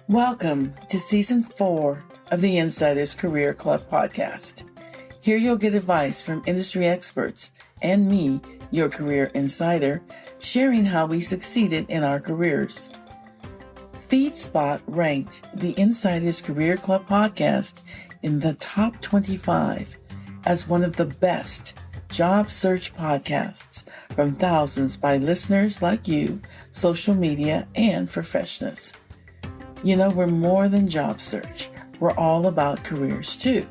Welcome to Season 4 of the Insiders Career Club podcast. Here you'll get advice from industry experts and me, your career insider, sharing how we succeeded in our careers. FeedSpot ranked the Insiders Career Club podcast in the top 25 as one of the best job search podcasts from thousands by listeners like you, social media, and professionals. You know, we're more than job search. We're all about careers too.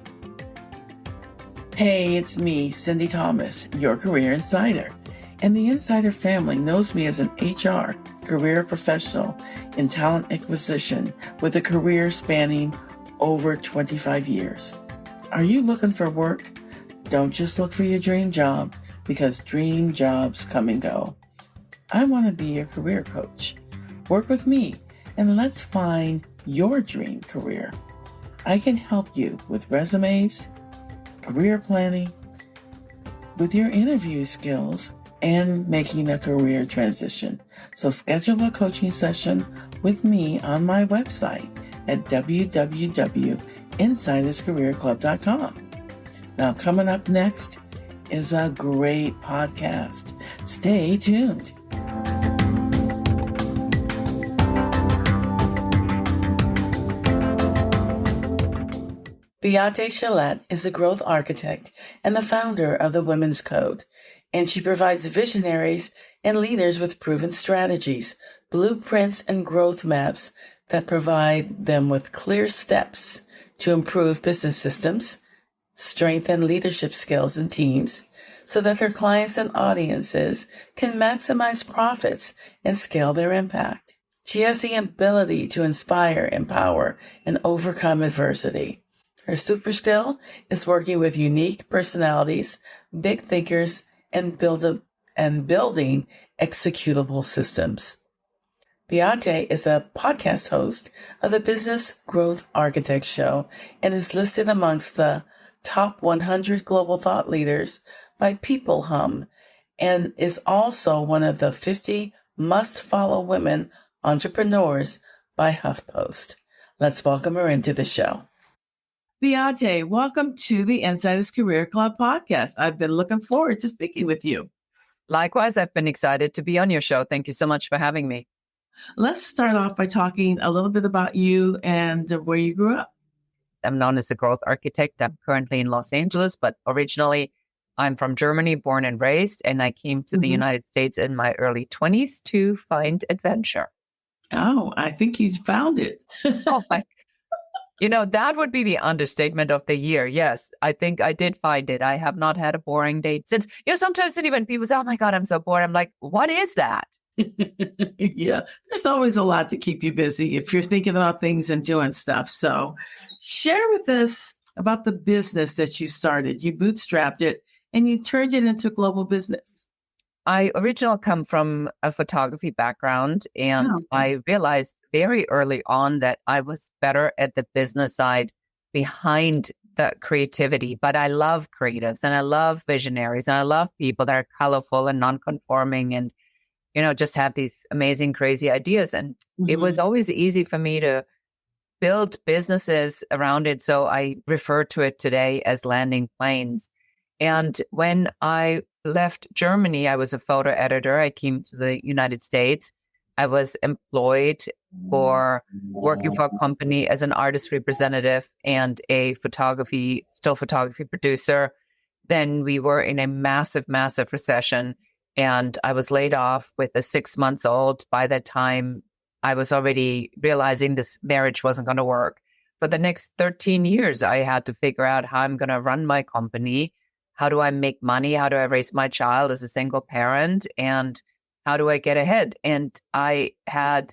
Hey, it's me, Sindy Thomas, your career insider. And the Insider family knows me as an HR career professional in talent acquisition with a career spanning over 25 years. Are you looking for work? Don't just look for your dream job, because dream jobs come and go. I want to be your career coach. Work with me and let's find your dream career. I can help you with resumes, career planning, with your interview skills, and making a career transition. So schedule a coaching session with me on my website at www.insiderscareerclub.com. Now, coming up next is a great podcast. Stay tuned. Beate Chelette is a growth architect and the founder of the Women's Code, and she provides visionaries and leaders with proven strategies, blueprints, and growth maps that provide them with clear steps to improve business systems, strengthen leadership skills in teams, so that their clients and audiences can maximize profits and scale their impact. She has the ability to inspire, empower, and overcome adversity. Her super skill is working with unique personalities, big thinkers, and building executable systems. Beate is a podcast host of the Business Growth Architect Show and is listed amongst the top 100 global thought leaders by PeopleHum, and is also one of the 50 must-follow women entrepreneurs by HuffPost. Let's welcome her into the show. Beate, welcome to the Insiders Career Club podcast. I've been looking forward to speaking with you. Likewise, I've been excited to be on your show. Thank you so much for having me. Let's start off by talking a little bit about you and where you grew up. I'm known as a growth architect. I'm currently in Los Angeles, but originally I'm from Germany, born and raised, and I came to the United States in my early 20s to find adventure. Oh, I think you found it. Oh my. That would be the understatement of the year. Yes, I think I did find it. I have not had a boring day since, sometimes even people say, oh my God, I'm so bored. I'm like, what is that? Yeah, there's always a lot to keep you busy if you're thinking about things and doing stuff. So share with us about the business that you started. You bootstrapped it and you turned it into a global business. I originally come from a photography background, and I realized very early on that I was better at the business side behind the creativity. But I love creatives and I love visionaries and I love people that are colorful and non-conforming and, just have these amazing, crazy ideas. And it was always easy for me to build businesses around it. So I refer to it today as landing planes. And when I left Germany, I was a photo editor. I came to the United States. I was employed for working for a company as an artist representative and a still photography producer. Then we were in a massive, massive recession, and I was laid off with a 6-month-old. By that time, I was already realizing this marriage wasn't going to work. For the next 13 years, I had to figure out how I'm going to run my company. How do I make money? How do I raise my child as a single parent? And how do I get ahead? And I had,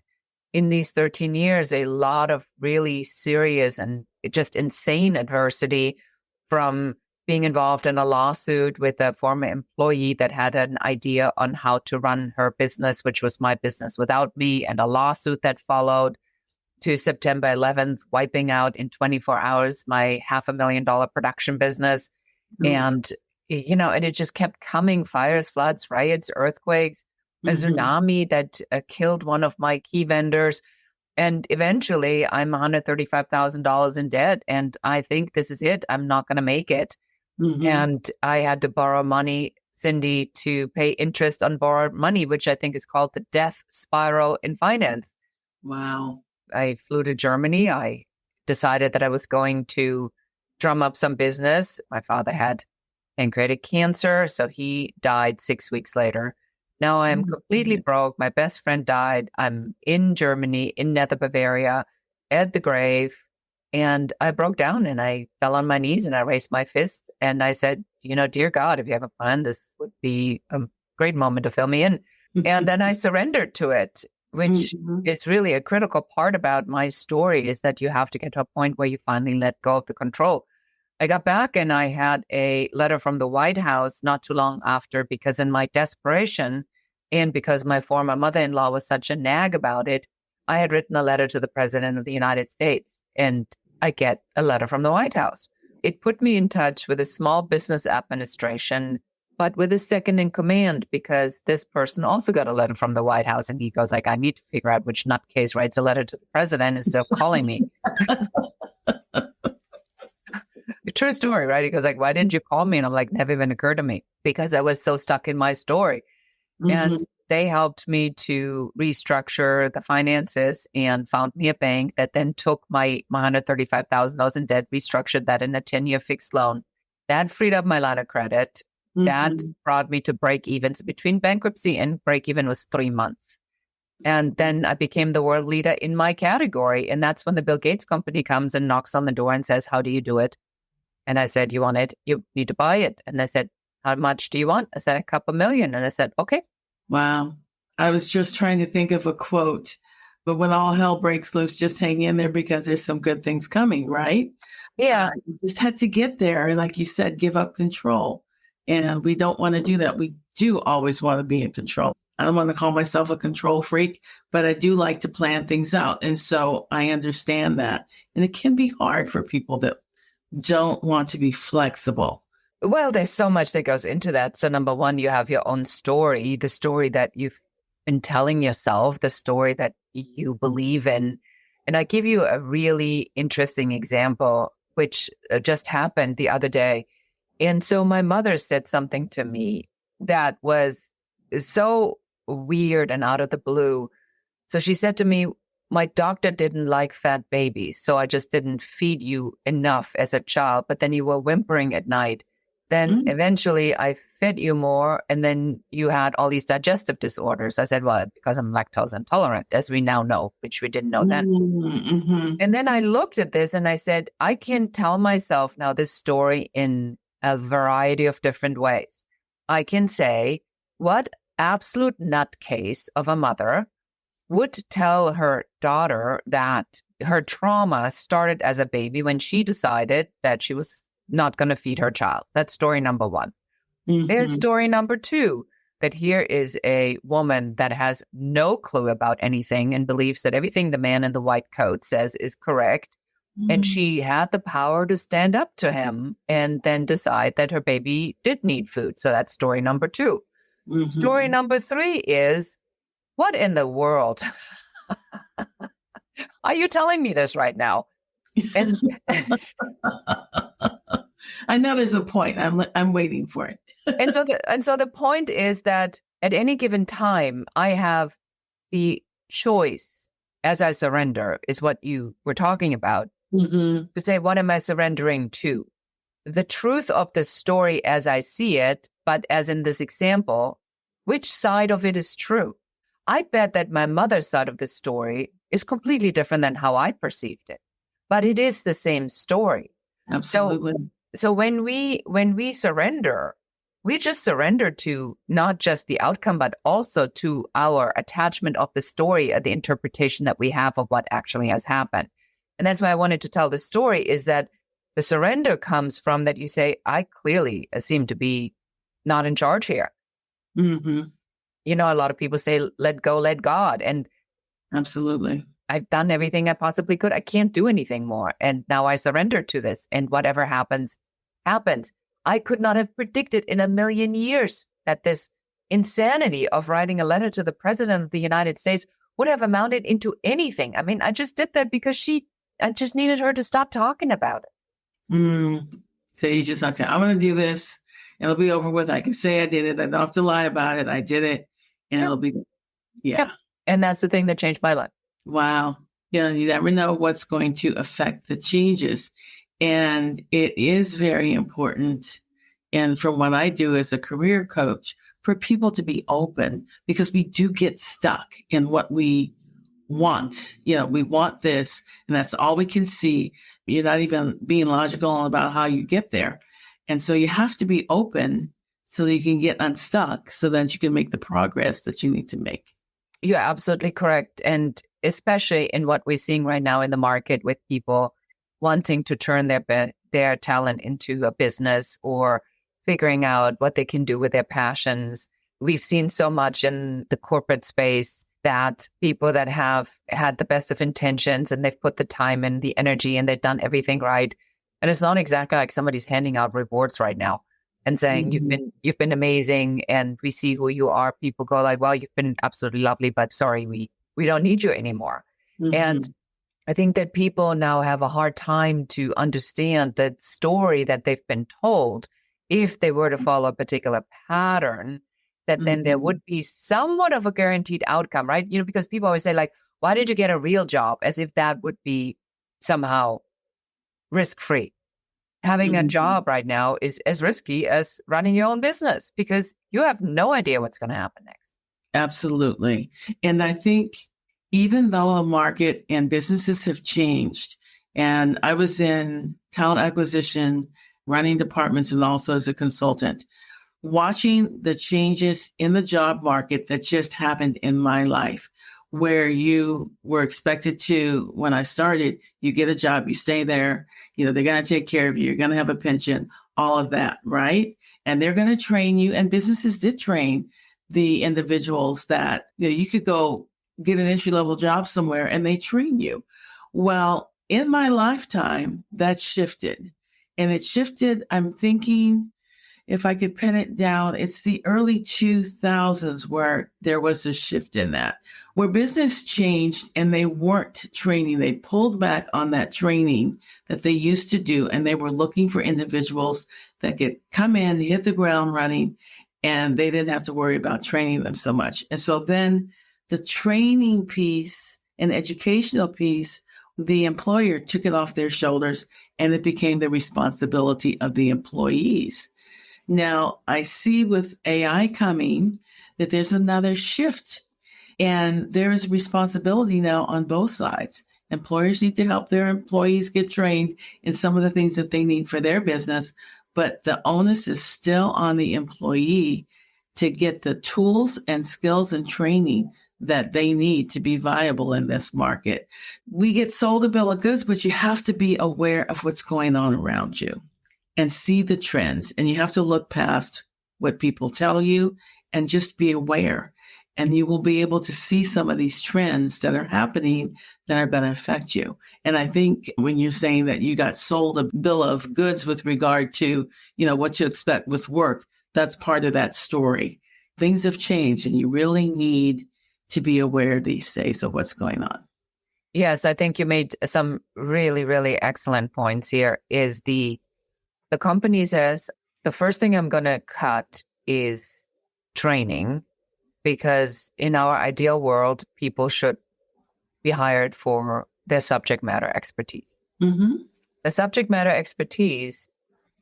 in these 13 years, a lot of really serious and just insane adversity, from being involved in a lawsuit with a former employee that had an idea on how to run her business, which was my business without me, and a lawsuit that followed, to September 11th, wiping out in 24 hours my $500,000 production business. And, and it just kept coming: fires, floods, riots, earthquakes, a tsunami that killed one of my key vendors. And eventually I'm $135,000 in debt. And I think this is it. I'm not going to make it. Mm-hmm. And I had to borrow money, Sindy, to pay interest on borrowed money, which I think is called the death spiral in finance. Wow. I flew to Germany. I decided that I was going to drum up some business. My father had pancreatic cancer, so he died 6 weeks later. Now I'm completely broke. My best friend died. I'm in Germany, in Nether Bavaria, at the grave. And I broke down and I fell on my knees and I raised my fist. And I said, dear God, if you have a plan, this would be a great moment to fill me in. And then I surrendered to it, which is really a critical part about my story, is that you have to get to a point where you finally let go of the control. I got back and I had a letter from the White House not too long after, because in my desperation and because my former mother-in-law was such a nag about it, I had written a letter to the President of the United States, and I get a letter from the White House. It put me in touch with a small business administration, but with a second in command, because this person also got a letter from the White House, and he goes like, I need to figure out which nutcase writes a letter to the president instead of calling me. True story, right? He goes like, why didn't you call me? And I'm like, never even occurred to me, because I was so stuck in my story. And they helped me to restructure the finances and found me a bank that then took my $135,000 in debt, restructured that in a 10-year fixed loan. That freed up my line of credit. That brought me to break even. So between bankruptcy and break even was 3 months. And then I became the world leader in my category. And that's when the Bill Gates company comes and knocks on the door and says, how do you do it? And I said, you want it? You need to buy it. And they said, how much do you want? I said, $2million. And I said, okay. Wow. I was just trying to think of a quote, but when all hell breaks loose, just hang in there because there's some good things coming, right? Yeah. You just had to get there. And like you said, give up control. And we don't want to do that. We do always want to be in control. I don't want to call myself a control freak, but I do like to plan things out. And so I understand that. And it can be hard for people that don't want to be flexible. Well, there's so much that goes into that. So number one, you have your own story, the story that you've been telling yourself, the story that you believe in. And I give you a really interesting example, which just happened the other day. And so my mother said something to me that was so weird and out of the blue. So she said to me, my doctor didn't like fat babies, so I just didn't feed you enough as a child, but then you were whimpering at night. Then eventually I fed you more, and then you had all these digestive disorders. I said, well, because I'm lactose intolerant, as we now know, which we didn't know then. And then I looked at this and I said, I can tell myself now this story in a variety of different ways. I can say, what absolute nutcase of a mother would tell her daughter that her trauma started as a baby when she decided that she was not going to feed her child. That's story number one. There's story number two, that here is a woman that has no clue about anything and believes that everything the man in the white coat says is correct. And she had the power to stand up to him and then decide that her baby did need food. So that's story number two. Story number three is, what in the world are you telling me this right now? And I know there's a point. I'm waiting for it. and so the point is that at any given time, I have the choice as I surrender, is what you were talking about, to say, what am I surrendering to? The truth of the story as I see it, but as in this example, which side of it is true? I bet that my mother's side of the story is completely different than how I perceived it, but it is the same story. Absolutely. So when we surrender, we just surrender to not just the outcome, but also to our attachment of the story, the interpretation that we have of what actually has happened. And that's why I wanted to tell the story, is that the surrender comes from that you say, I clearly seem to be not in charge here. You know, a lot of people say, let go, let God. And absolutely. I've done everything I possibly could. I can't do anything more. And now I surrender to this. And whatever happens, happens. I could not have predicted in a million years that this insanity of writing a letter to the President of the United States would have amounted into anything. I mean, I just did that because I just needed her to stop talking about it. So you just have to, I'm going to do this and it'll be over with. I can say I did it. I don't have to lie about it. I did it and it'll be, yeah. Yep. And that's the thing that changed my life. Wow. You never know what's going to affect the changes. And it is very important. And from what I do as a career coach, for people to be open, because we do get stuck in what we want. We want this, and that's all we can see. You're not even being logical about how you get there. And so you have to be open so that you can get unstuck so that you can make the progress that you need to make. You're absolutely correct. And especially in what we're seeing right now in the market with people wanting to turn their talent into a business or figuring out what they can do with their passions. We've seen so much in the corporate space that people that have had the best of intentions and they've put the time and the energy and they've done everything right. And it's not exactly like somebody's handing out rewards right now and saying, you've been amazing and we see who you are. People go like, well, you've been absolutely lovely, but sorry, we don't need you anymore. And I think that people now have a hard time to understand the story that they've been told. If they were to follow a particular pattern, that then there would be somewhat of a guaranteed outcome, right? Because people always say like, why did you get a real job? As if that would be somehow risk-free. Having a job right now is as risky as running your own business because you have no idea what's going to happen next. Absolutely. And I think even though the market and businesses have changed, and I was in talent acquisition, running departments, and also as a consultant, watching the changes in the job market that just happened in my life, where you were expected to, when I started, you get a job, you stay there, they're going to take care of you, you're going to have a pension, all of that, right? And they're going to train you. And businesses did train the individuals that, you could go get an entry-level job somewhere and they train you. Well, in my lifetime, that shifted. And it shifted, I'm thinking, if I could pin it down, it's the early 2000s where there was a shift in that, where business changed and they weren't training. They pulled back on that training that they used to do. And they were looking for individuals that could come in, hit the ground running, and they didn't have to worry about training them so much. And so then the training piece and educational piece, the employer took it off their shoulders and it became the responsibility of the employees. Now, I see with AI coming that there's another shift and there is responsibility now on both sides. Employers need to help their employees get trained in some of the things that they need for their business, but the onus is still on the employee to get the tools and skills and training that they need to be viable in this market. We get sold a bill of goods, but you have to be aware of what's going on around you and see the trends. And you have to look past what people tell you and just be aware. And you will be able to see some of these trends that are happening that are going to affect you. And I think when you're saying that you got sold a bill of goods with regard to, what to expect with work, that's part of that story. Things have changed and you really need to be aware these days of what's going on. Yes, I think you made some really, really excellent points here. Is the company says, the first thing I'm going to cut is training, because in our ideal world, people should be hired for their subject matter expertise. The subject matter expertise,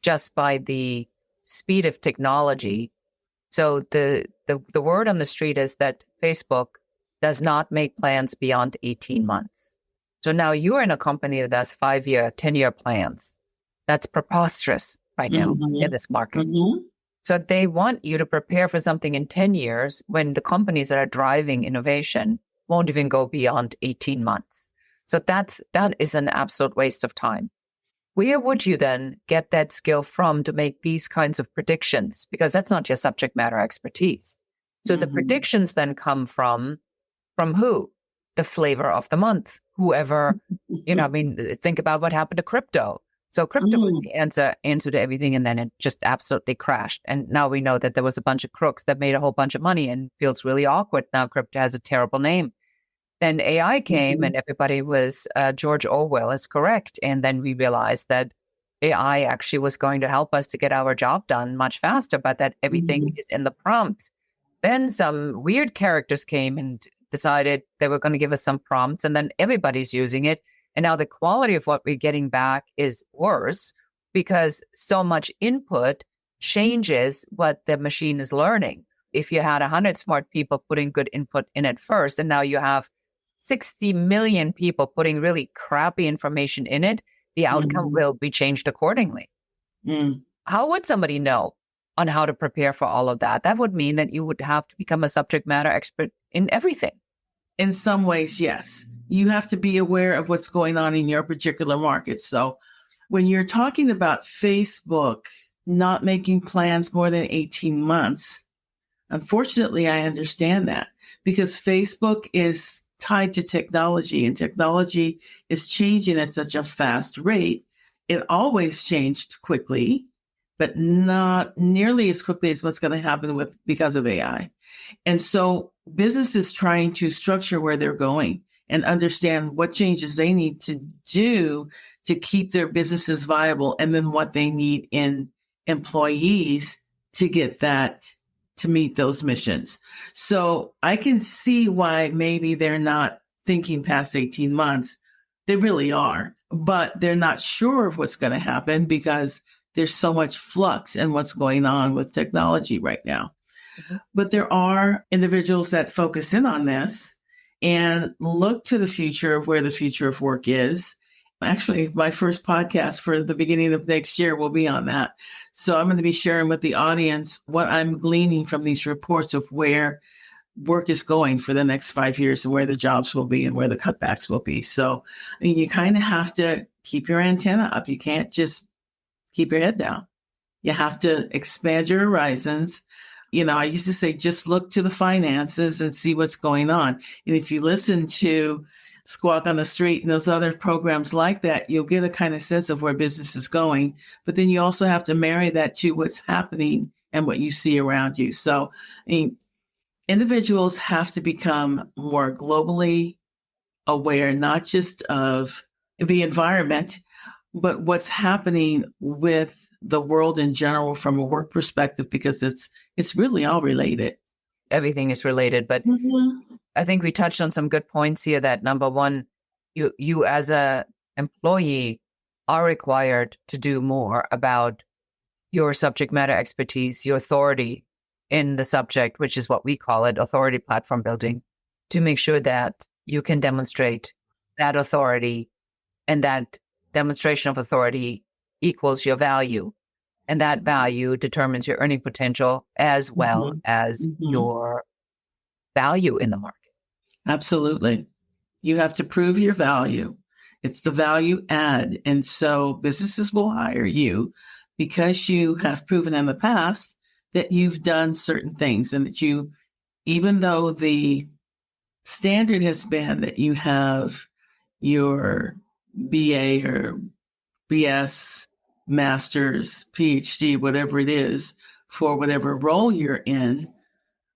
just by the speed of technology. So the word on the street is that Facebook does not make plans beyond 18 months. So now you're in a company that does 5-year, 10-year plans. That's preposterous right now in this market. So they want you to prepare for something in 10 years when the companies that are driving innovation won't even go beyond 18 months. So that is an absolute waste of time. Where would you then get that skill from to make these kinds of predictions? Because that's not your subject matter expertise. So the predictions then come from who? The flavor of the month. Whoever, think about what happened to crypto. So crypto was the answer to everything, and then it just absolutely crashed. And now we know that there was a bunch of crooks that made a whole bunch of money and feels really awkward. Now crypto has a terrible name. Then AI came and everybody was George Orwell is correct. And then we realized that AI actually was going to help us to get our job done much faster, but that everything is in the prompt. Then some weird characters came and decided they were going to give us some prompts, and then everybody's using it. And now the quality of what we're getting back is worse because so much input changes what the machine is learning. If you had 100 smart people putting good input in at first, and now you have 60 million people putting really crappy information in it, the outcome will be changed accordingly. How would somebody know on how to prepare for all of that? That would mean that you would have to become a subject matter expert in everything. In some ways, yes. You have to be aware of what's going on in your particular market. So when you're talking about Facebook not making plans more than 18 months, unfortunately, I understand that because Facebook is tied to technology and technology is changing at such a fast rate. It always changed quickly, but not nearly as quickly as what's going to happen because of AI. And so businesses trying to structure where they're going and understand what changes they need to do to keep their businesses viable, and then what they need in employees to get that, to meet those missions. So I can see why maybe they're not thinking past 18 months. They really are, but they're not sure of what's going to happen because there's so much flux in what's going on with technology right now. But there are individuals that focus in on this and look to the future of where the future of work is. Actually, my first podcast for the beginning of next year will be on that. So I'm going to be sharing with the audience what I'm gleaning from these reports of where work is going for the next 5 years and where the jobs will be and where the cutbacks will be. So I mean, you kind of have to keep your antenna up. You can't just keep your head down. You have to expand your horizons. You know, I used to say, just look to the finances and see what's going on. And if you listen to Squawk on the Street and those other programs like that, you'll get a kind of sense of where business is going. But then you also have to marry that to what's happening and what you see around you. So, I mean, individuals have to become more globally aware, not just of the environment, but what's happening with the world in general from a work perspective, because it's really all related. Everything is related, but I think we touched on some good points here. That number one, you as a employee are required to do more about your subject matter expertise, your authority in the subject, which is what we call it, authority platform building, to make sure that you can demonstrate that authority, and that demonstration of authority equals your value. And that value determines your earning potential as well as your value in the market. Absolutely. You have to prove your value. It's the value add. And so businesses will hire you because you have proven in the past that you've done certain things, and that you, even though the standard has been that you have your BA or BS, master's, PhD, whatever it is, for whatever role you're in.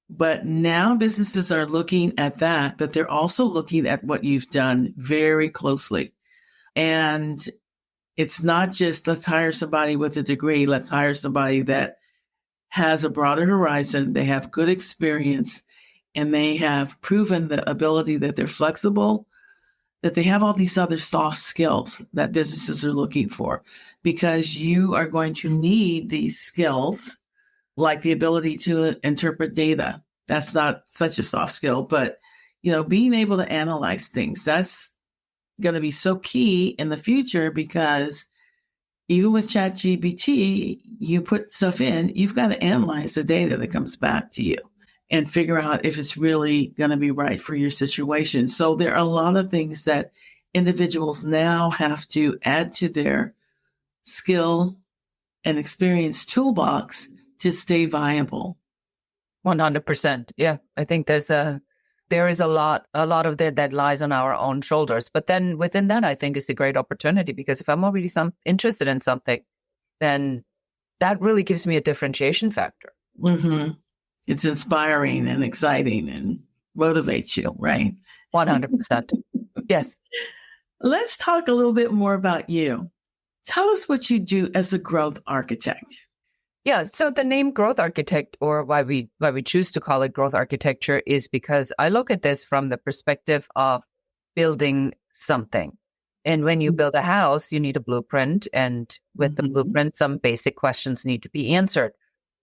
But now businesses are looking at that, but they're also looking at what you've done very closely. And it's not just let's hire somebody with a degree, let's hire somebody that has a broader horizon, they have good experience, and they have proven the ability that they're flexible, that they have all these other soft skills that businesses are looking for, because you are going to need these skills, like the ability to interpret data. That's not such a soft skill, but, you know, being able to analyze things, that's going to be so key in the future, because even with ChatGPT, you put stuff in, you've got to analyze the data that comes back to you and figure out if it's really going to be right for your situation. So there are a lot of things that individuals now have to add to their skill and experience toolbox to stay viable. 100%. Yeah. I think there is a lot of that lies on our own shoulders. But then within that, I think is a great opportunity, because if I'm already interested in something, then that really gives me a differentiation factor. It's inspiring and exciting and motivates you, right? 100%. Yes. Let's talk a little bit more about you. Tell us what you do as a growth architect. Yeah. So the name growth architect, or why we choose to call it growth architecture, is because I look at this from the perspective of building something. And when you build a house, you need a blueprint. And with the blueprint, some basic questions need to be answered.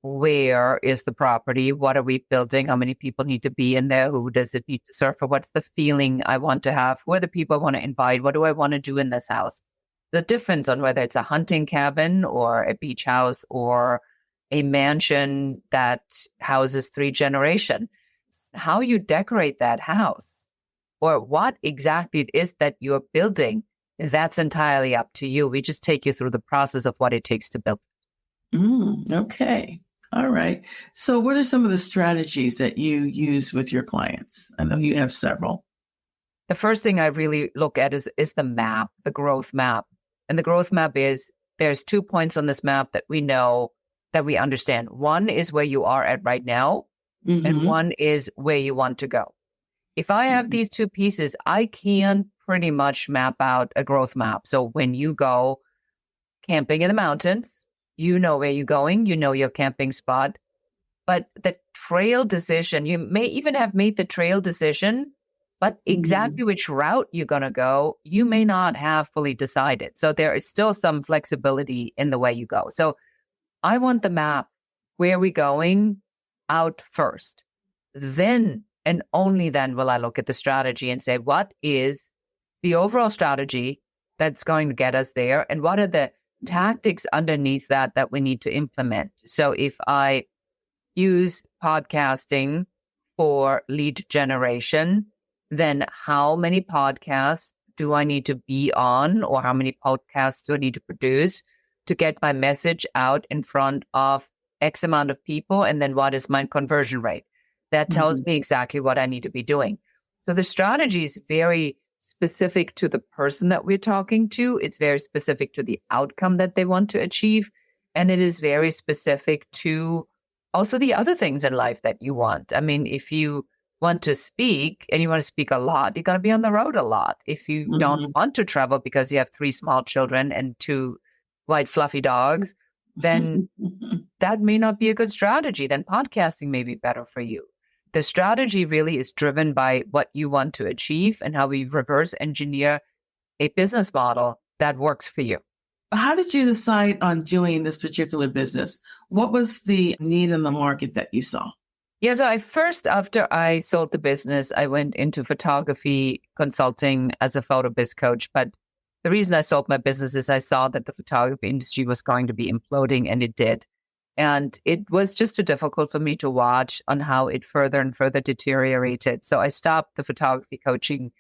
Where is the property? What are we building? How many people need to be in there? Who does it need to serve for? What's the feeling I want to have? Who are the people I want to invite? What do I want to do in this house? The difference on whether it's a hunting cabin or a beach house or a mansion that houses 3 generations, how you decorate that house or what exactly it is that you're building, that's entirely up to you. We just take you through the process of what it takes to build. Okay. All right. So what are some of the strategies that you use with your clients? I know you have several. The first thing I really look at is the map, the growth map. And the growth map is there's 2 points on this map that we know, that we understand. One is where you are at right now, and one is where you want to go. If I have these 2 pieces, I can pretty much map out a growth map. So when you go camping in the mountains, you know where you're going, you know your camping spot. But the trail decision, you may even have made the trail decision, but exactly which route you're going to go, you may not have fully decided. So there is still some flexibility in the way you go. So I want the map, where we're going, out first. Then and only then will I look at the strategy and say, what is the overall strategy that's going to get us there? And what are the tactics underneath that we need to implement? So if I use podcasting for lead generation, then how many podcasts do I need to be on, or how many podcasts do I need to produce to get my message out in front of X amount of people? And then what is my conversion rate? That tells me exactly what I need to be doing. So the strategy is very specific to the person that we're talking to. It's very specific to the outcome that they want to achieve. And it is very specific to also the other things in life that you want. I mean, if you want to speak and you want to speak a lot, you're going to be on the road a lot. If you don't want to travel because you have 3 small children and 2 white fluffy dogs, then that may not be a good strategy. Then podcasting may be better for you. The strategy really is driven by what you want to achieve and how we reverse engineer a business model that works for you. How did you decide on doing this particular business? What was the need in the market that you saw? Yeah, so after I sold the business, I went into photography consulting as a photo biz coach. But the reason I sold my business is I saw that the photography industry was going to be imploding, and it did. And it was just too difficult for me to watch on how it further and further deteriorated. So I stopped the photography coaching,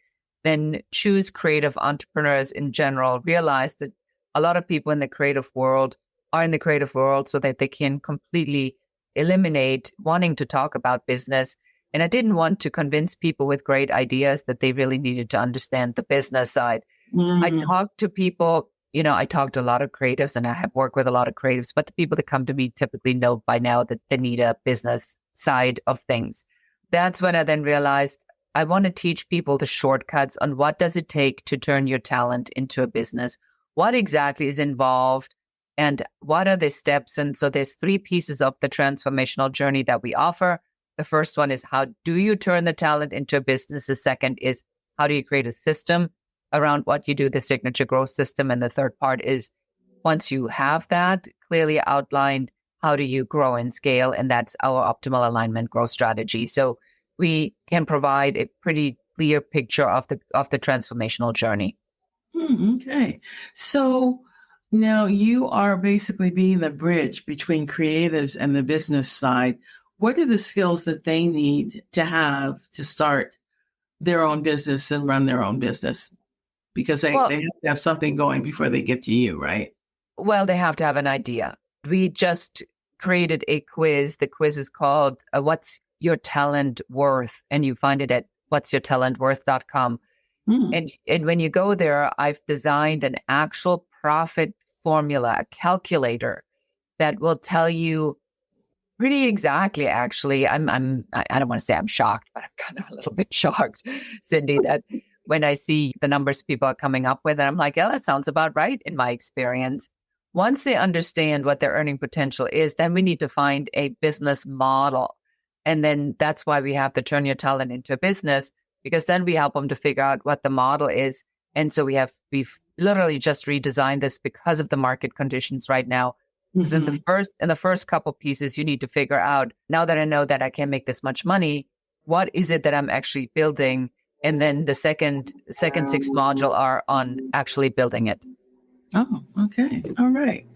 then choose creative entrepreneurs in general, realized that a lot of people in the creative world are in the creative world so that they can completely eliminate wanting to talk about business. And I didn't want to convince people with great ideas that they really needed to understand the business side. I talked to people, I talked to a lot of creatives, and I have worked with a lot of creatives, but the people that come to me typically know by now that they need a business side of things. That's when I then realized I want to teach people the shortcuts on what does it take to turn your talent into a business, what exactly is involved, and what are the steps. And so there's 3 pieces of the transformational journey that we offer. The first one is, how do you turn the talent into a business? The second is, how do you create a system around what you do, the signature growth system? And the third part is, once you have that clearly outlined, how do you grow and scale? And that's our optimal alignment growth strategy. So we can provide a pretty clear picture of the transformational journey. Okay. So now you are basically being the bridge between creatives and the business side. What are the skills that they need to have to start their own business and run their own business? Because they have to have something going before they get to you, right? Well, they have to have an idea. We just created a quiz. The quiz is called What's Your Talent Worth? And you find it at what'syourtalentworth.com. And when you go there, I've designed an actual profit formula, a calculator that will tell you Pretty exactly, actually. I don't want to say I'm shocked, but I'm kind of a little bit shocked, Sindy, that when I see the numbers people are coming up with, and I'm like, yeah, that sounds about right in my experience. Once they understand what their earning potential is, then we need to find a business model. And then that's why we have to turn your talent into a business, because then we help them to figure out what the model is. And so we've literally just redesigned this because of the market conditions right now. Because in the first couple pieces, you need to figure out, now that I know that I can make this much money, what is it that I'm actually building? And then the second 6 module are on actually building it. Oh, okay. All right.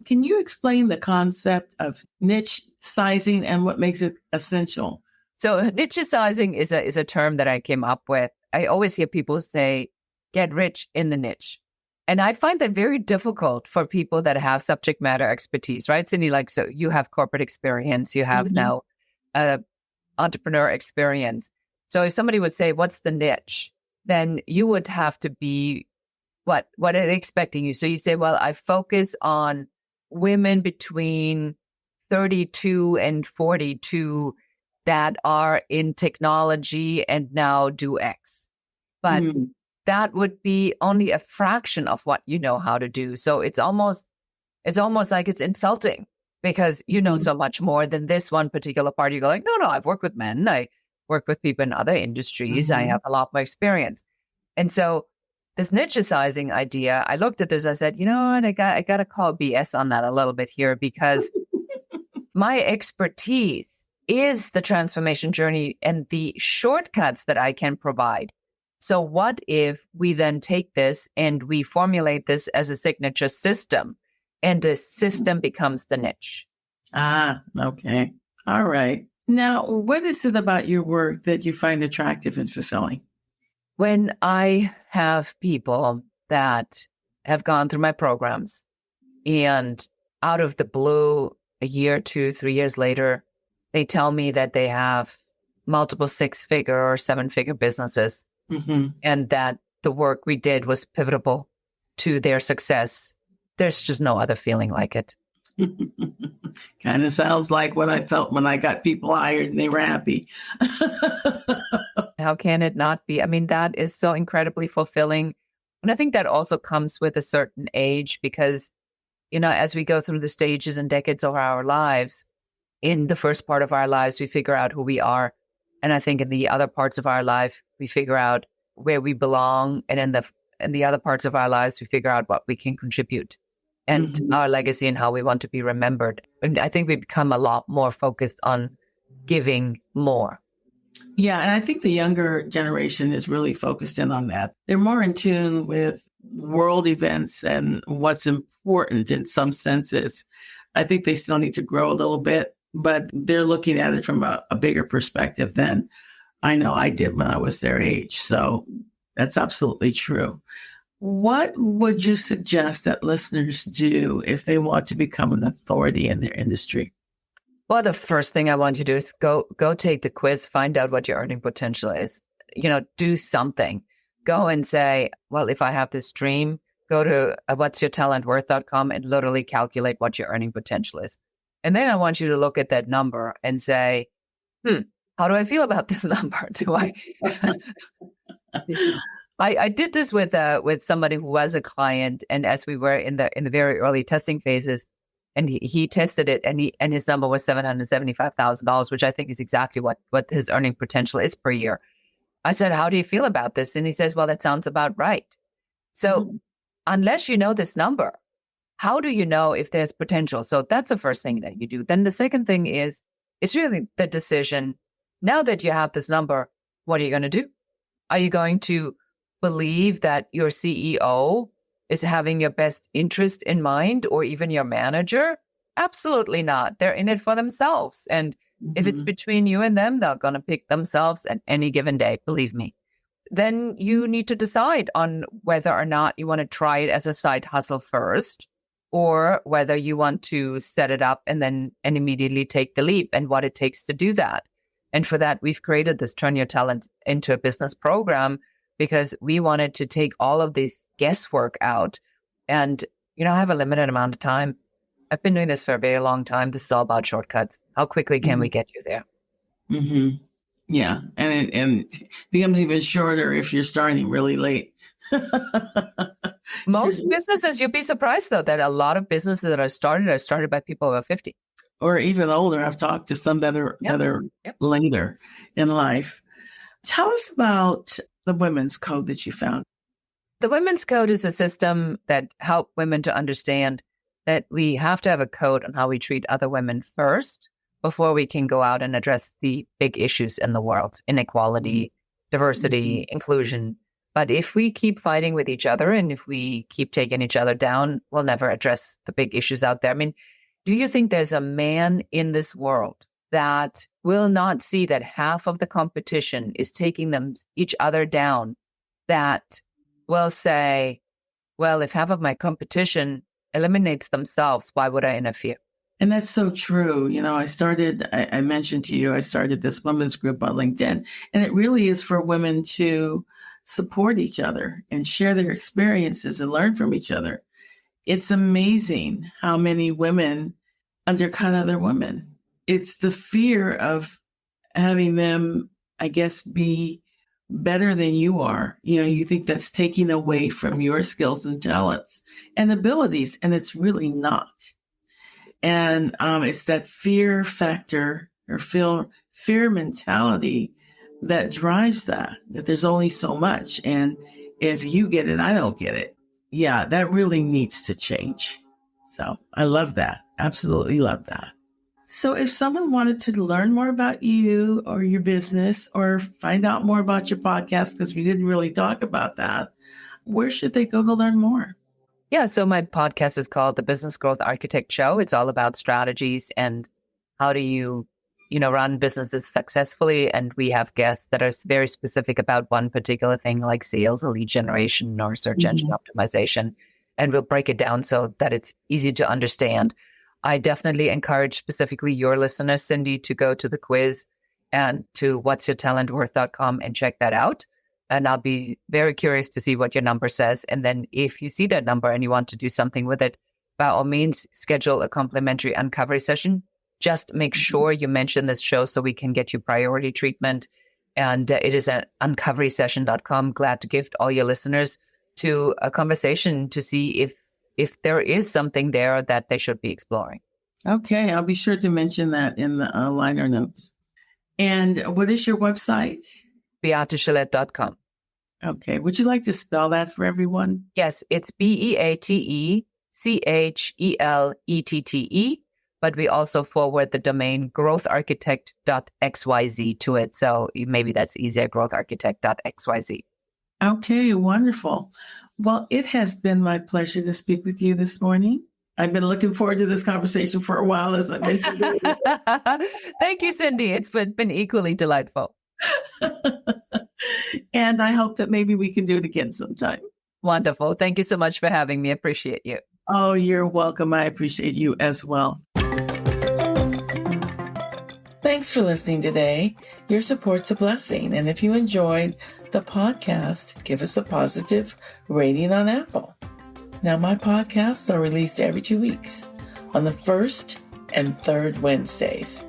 Can you explain the concept of niche sizing and what makes it essential? So Nitchesizing is a term that I came up with. I always hear people say, get rich in the niche. And I find that very difficult for people that have subject matter expertise, right? Sindy, like, so you have corporate experience, you have now entrepreneur experience. So if somebody would say, what's the niche? Then you would have to be, what are they expecting you? So you say, well, I focus on women between 32 and 42 that are in technology and now do X. But that would be only a fraction of what you know how to do. So it's almost like it's insulting because you know so much more than this one particular part. You go like, no, I've worked with men. I work with people in other industries. I have a lot more experience. And so this nichesizing idea, I looked at this, I said, you know what, I got to call BS on that a little bit here, because my expertise is the transformation journey and the shortcuts that I can provide. So what if we then take this and we formulate this as a signature system, and the system becomes the niche? Ah, okay. All right. Now, what is it about your work that you find attractive and fulfilling? When I have people that have gone through my programs and out of the blue, a year, 2, 3 years later, they tell me that they have multiple 6-figure or 7-figure businesses, and that the work we did was pivotal to their success, there's just no other feeling like it. Kind of sounds like what I felt when I got people hired and they were happy. How can it not be? I mean, that is so incredibly fulfilling. And I think that also comes with a certain age, because, you know, as we go through the stages and decades of our lives, in the first part of our lives, we figure out who we are. And I think in the other parts of our life, we figure out where we belong. And in the other parts of our lives, we figure out what we can contribute and our legacy and how we want to be remembered. And I think we become a lot more focused on giving more. Yeah, and I think the younger generation is really focused in on that. They're more in tune with world events and what's important in some senses. I think they still need to grow a little bit, but they're looking at it from a bigger perspective than I know I did when I was their age. So that's absolutely true. What would you suggest that listeners do if they want to become an authority in their industry? Well, the first thing I want you to do is go take the quiz, find out what your earning potential is. You know, do something. Go and say, well, if I have this dream, go to whatsyourtalentworth.com and literally calculate what your earning potential is. And then I want you to look at that number and say, how do I feel about this number? Do I did this with somebody who was a client, and as we were in the very early testing phases, and he tested it, and his number was $775,000, which I think is exactly what his earning potential is per year. I said, how do you feel about this? And he says, well, that sounds about right. So unless you know this number, how do you know if there's potential? So that's the first thing that you do. Then the second thing is, it's really the decision. Now that you have this number, what are you going to do? Are you going to believe that your CEO is having your best interest in mind, or even your manager? Absolutely not. They're in it for themselves. And if it's between you and them, they're going to pick themselves at any given day, believe me. Then you need to decide on whether or not you want to try it as a side hustle first, or whether you want to set it up and immediately take the leap, and what it takes to do that. And for that, we've created this Turn Your Talent into a Business program, because we wanted to take all of this guesswork out. And, you know, I have a limited amount of time. I've been doing this for a very long time. This is all about shortcuts. How quickly can we get you there? Mm-hmm. Yeah. And it becomes even shorter if you're starting really late. Most businesses, you'd be surprised, though, that a lot of businesses that are started by people over 50. Or even older. I've talked to some that are later in life. Tell us about the Women's Code that you found. The Women's Code is a system that helps women to understand that we have to have a code on how we treat other women first before we can go out and address the big issues in the world: inequality, diversity, inclusion. But if we keep fighting with each other and if we keep taking each other down, we'll never address the big issues out there. I mean, do you think there's a man in this world that will not see that half of the competition is taking each other down, that will say, well, if half of my competition eliminates themselves, why would I interfere? And that's so true. You know, I mentioned to you, I started this women's group on LinkedIn, and it really is for women to support each other and share their experiences and learn from each other. It's amazing how many women undercut other women. It's the fear of having them, I guess, be better than you are. You know, you think that's taking away from your skills and talents and abilities, and it's really not. And it's that fear factor or fear mentality that drives that there's only so much. And if you get it, I don't get it. Yeah, that really needs to change. So I love that. Absolutely love that. So if someone wanted to learn more about you or your business or find out more about your podcast, because we didn't really talk about that, where should they go to learn more? Yeah, so my podcast is called The Business Growth Architect Show. It's all about strategies and how do you run businesses successfully. And we have guests that are very specific about one particular thing, like sales or lead generation or search engine optimization. And we'll break it down so that it's easy to understand. I definitely encourage specifically your listeners, Sindy, to go to the quiz and to whatsyourtalentworth.com and check that out. And I'll be very curious to see what your number says. And then if you see that number and you want to do something with it, by all means, schedule a complimentary uncovery session. Just make sure you mention this show so we can get you priority treatment. And it is at uncoverysession.com. Glad to gift all your listeners to a conversation to see if there is something there that they should be exploring. Okay, I'll be sure to mention that in the liner notes. And what is your website? BeateChelette.com. Okay. Would you like to spell that for everyone? Yes, it's BeateChelette, but we also forward the domain growtharchitect.xyz to it. So maybe that's easier, growtharchitect.xyz. Okay, wonderful. Well, it has been my pleasure to speak with you this morning. I've been looking forward to this conversation for a while, as I mentioned earlier. Thank you, Sindy. It's been equally delightful. And I hope that maybe we can do it again sometime. Wonderful. Thank you so much for having me. I appreciate you. Oh, you're welcome. I appreciate you as well. Thanks for listening today. Your support's a blessing. And if you enjoyed the podcast, give us a positive rating on Apple. Now, my podcasts are released every 2 weeks on the first and third Wednesdays.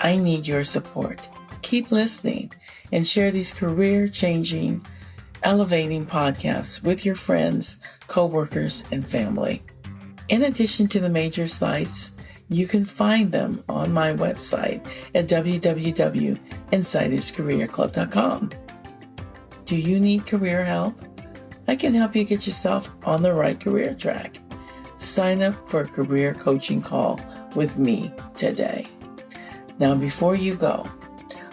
I need your support. Keep listening and share these career-changing, elevating podcasts with your friends, coworkers, and family. In addition to the major sites, you can find them on my website at www.insiderscareerclub.com. Do you need career help? I can help you get yourself on the right career track. Sign up for a career coaching call with me today. Now, before you go,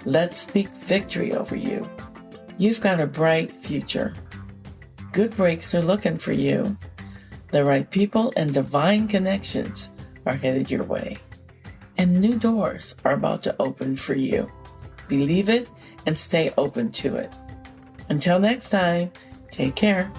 let's speak victory over you. You've got a bright future. Good breaks are looking for you. The right people and divine connections are headed your way. And new doors are about to open for you. Believe it and stay open to it. Until next time, take care.